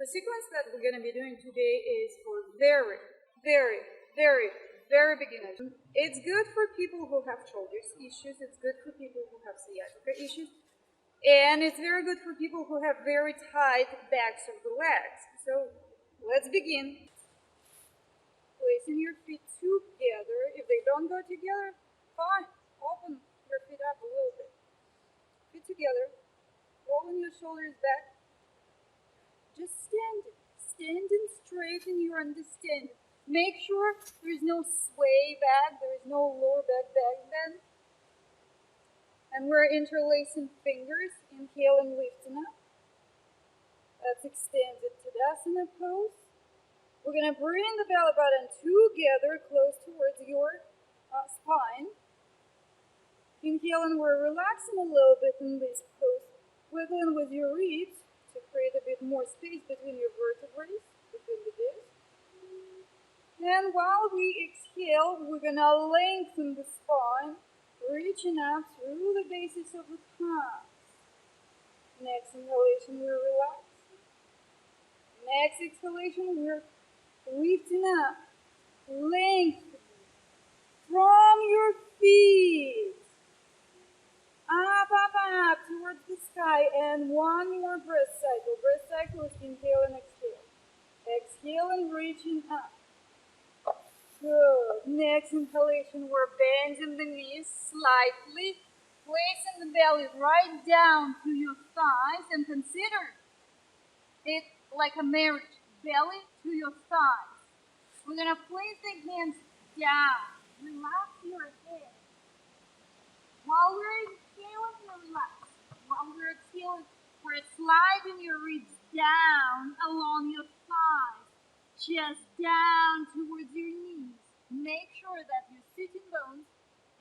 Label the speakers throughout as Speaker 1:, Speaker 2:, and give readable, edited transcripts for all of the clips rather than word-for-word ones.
Speaker 1: The sequence that we're going to be doing today is for very, very, very, very beginners. It's good for people who have shoulders issues. It's good for people who have sciatica issues. And it's very good for people who have very tight backs of the legs. So let's begin. Placing your feet together. If they don't go together, fine. Open your feet up a little bit. Feet together. Rolling your shoulders back. Just standing straight in your understanding. Make sure there is no sway back, there is no lower back bend. And we're interlacing fingers, inhale and lifting up. That's extended Tadasana pose. We're going to bring the belly button together, close towards your spine. Inhale, and we're relaxing a little bit in this pose, wiggling with your ribs to create a bit more space between your vertebrae, between the discs. And while we exhale, we're going to lengthen the spine, reaching up through the bases of the palms. Next inhalation, we're relaxing. Next exhalation, we're lifting up, lengthening from your feet. Up towards the sky, and one more breath cycle. Breath cycle is inhale and exhale. Exhale and reaching up. Good. Next inhalation, we're bending the knees slightly, placing the belly right down to your thighs, and consider it like a marriage, belly to your thighs. We're going to place the hands down. Relax your head. While we're inhaling, you relax. While we're exhaling, we're sliding your ribs down along your thighs, chest down towards your knees. Make sure that your sitting bones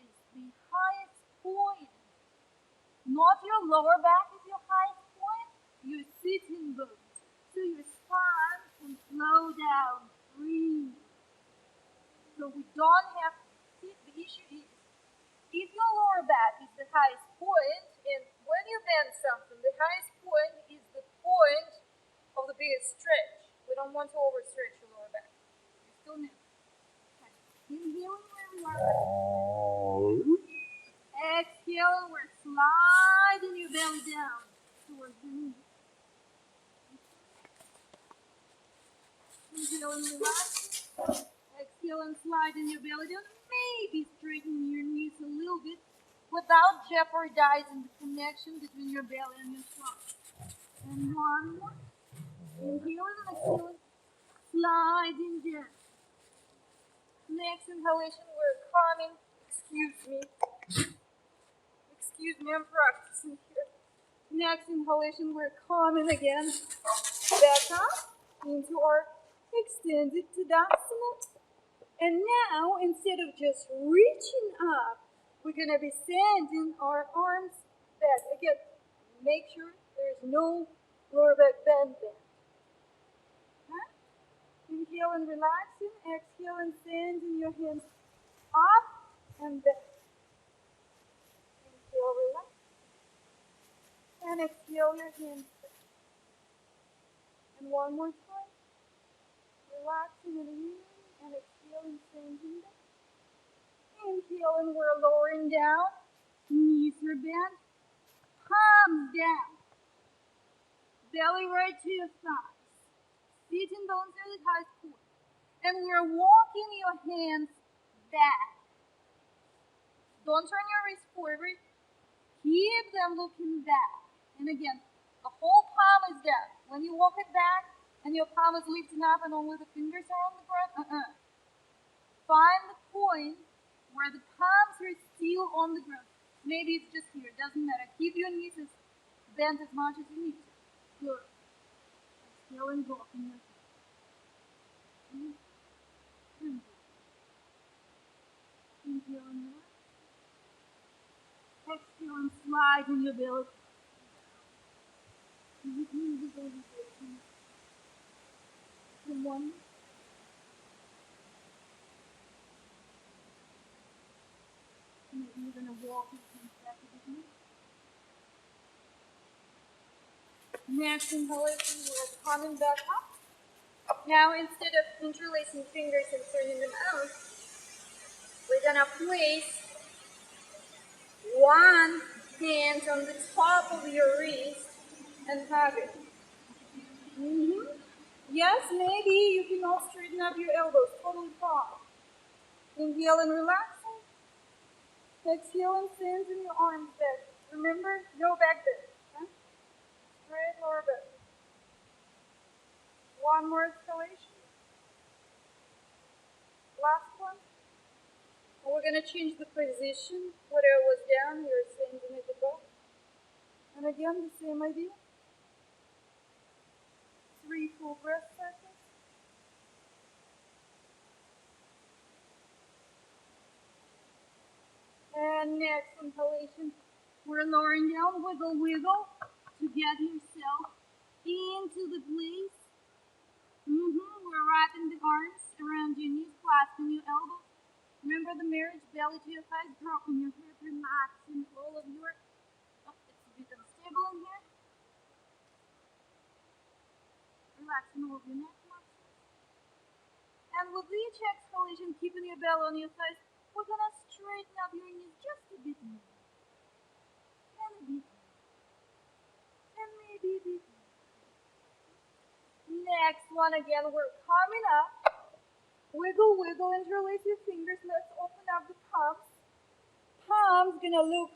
Speaker 1: is the highest point. Not your lower back is your highest point, your sitting bones. So your spine can slow down, breathe. So we don't have to sit. The issue is, if your lower back is the highest point, and when you bend something, the highest point is the point of the biggest stretch. We don't want to overstretch your lower back. You still need. Okay. Inhaling, we're relaxing. Exhale, we're sliding your belly down towards the knees. Inhale and relax. Exhale and sliding your belly down. Maybe straightening your knees a little bit without jeopardizing the connection between your belly and your spine. And one more. Inhaling and exhaling. Sliding down. Next inhalation, we're coming. Excuse me, I'm practicing here. Next inhalation, we're coming again. Back up into our extended Tadasana. And now, instead of just reaching up, we're going to be sending our arms back. Again, make sure there's no lower back bend there. Huh? Inhale and relaxing. Exhale and sending your hands up and back. Inhale, relax. And exhale your hands back. And one more time. Relaxing and leaning and exhaling, sending back. Inhale, and we're lowering down. Knees are bent. Palms down. Belly right to your thighs. Sitting bones are the highest point. And we're walking your hands back. Don't turn your wrists forward. Keep them looking back. And again, the whole palm is down. When you walk it back and your palm is lifting up and only the fingers are on the ground, find the point where the palms are still on the ground. Maybe it's just here, it doesn't matter. Keep your knees bent as much as you need to. Good. Exhale and go in your head. Inhale and relax. Exhale and slide in your belly. And one. Maybe you're going to walk your hands back a bit more. Next inhalation, we're coming back up. Now, instead of interlacing fingers and turning them out, we're gonna place one hand on the top of your wrist and hug it. Yes, maybe you can all straighten up your elbows, totally fine. Inhale and relaxing. Exhale and send in your arms back. Remember, no back bend. Huh? Straight lower back. One more exhalation. Last one. We're going to change the position. Whatever was down, we're sending it above. And again, the same idea. 3 full breath cycles. And next inhalation, we're lowering down, wiggle, wiggle, to get yourself into the place. We're wrapping the arms around your knees, clasping your elbows. Remember the marriage, belly to your thighs, dropping your head, relaxing all of your, it's a bit unstable in here. Relaxing all of your neck muscles. And with each exhalation, keeping your belly on your thighs, we're going to straighten up your knees just a bit more. And a bit more. And maybe a bit more. Next one again, we're coming up. Wiggle, wiggle, interlace your fingers. Let's open up the palms. Palms gonna look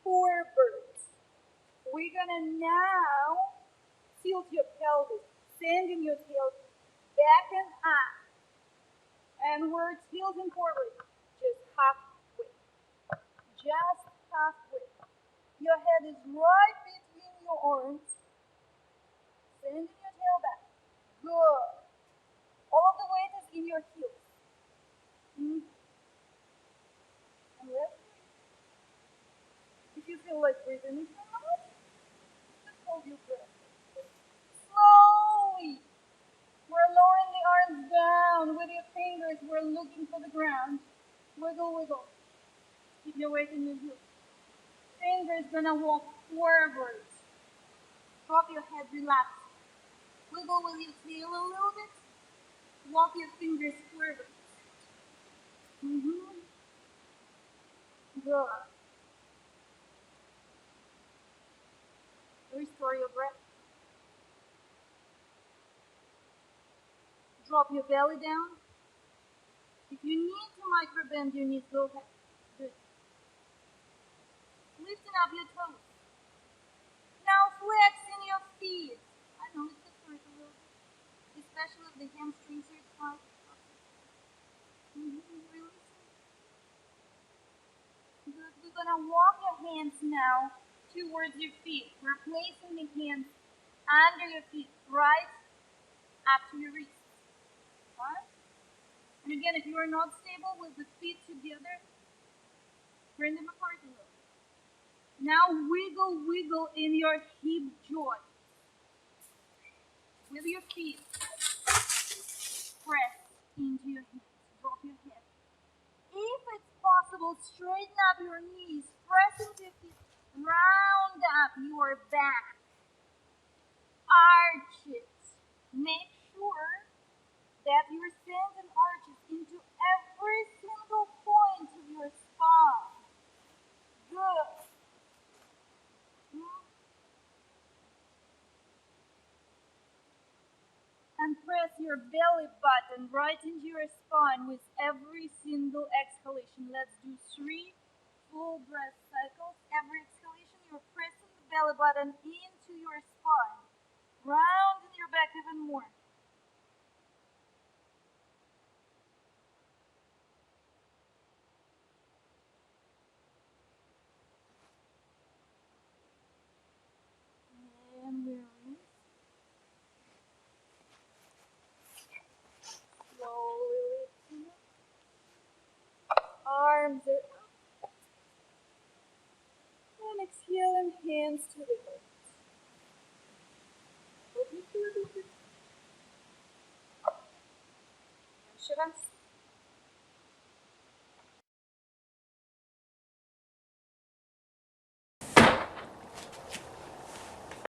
Speaker 1: forward. We're gonna now tilt your pelvis, sending your tail back and up. And we're tilting forward, just halfway. Just halfway. Your head is right between your arms. Sending your tail back. Good. All of the weight is in your heels. And rest. If you feel like breathing in your mouth, just hold your breath. Slowly. We're lowering the arms down with your fingers. We're looking for the ground. Wiggle, wiggle. Keep your weight in your heels. Fingers gonna walk forward. Drop your head, relax. Wiggle with your tail a little bit. Walk your fingers forward. Good. Restore your breath. Drop your belly down. If you need to micro-bend your knees, go ahead. Good. Lifting up your toes. Now flexing your feet. I know it's hurt a little bit, especially if the hamstrings are tight. Release. Good. We're gonna walk your hands now towards your feet. We're placing the hands under your feet, right up to your wrists. Right? And again, if you are not stable with the feet together, bring them apart a little. Now wiggle, wiggle in your hip joint. With your feet, press into your hands. Drop your head. If it's possible, straighten up your knees. Press into your feet. Round up your back. Arch it. Make sure that you're sending arches into every single point of your spine. Good. And press your belly button right into your spine with every single exhalation. Let's do 3 full breath cycles. Every exhalation, you're pressing the belly button into your spine. Rounding your back even more. And release. Slowly lifting up. Arms are up. And exhale and hands to the hips. Shavasana.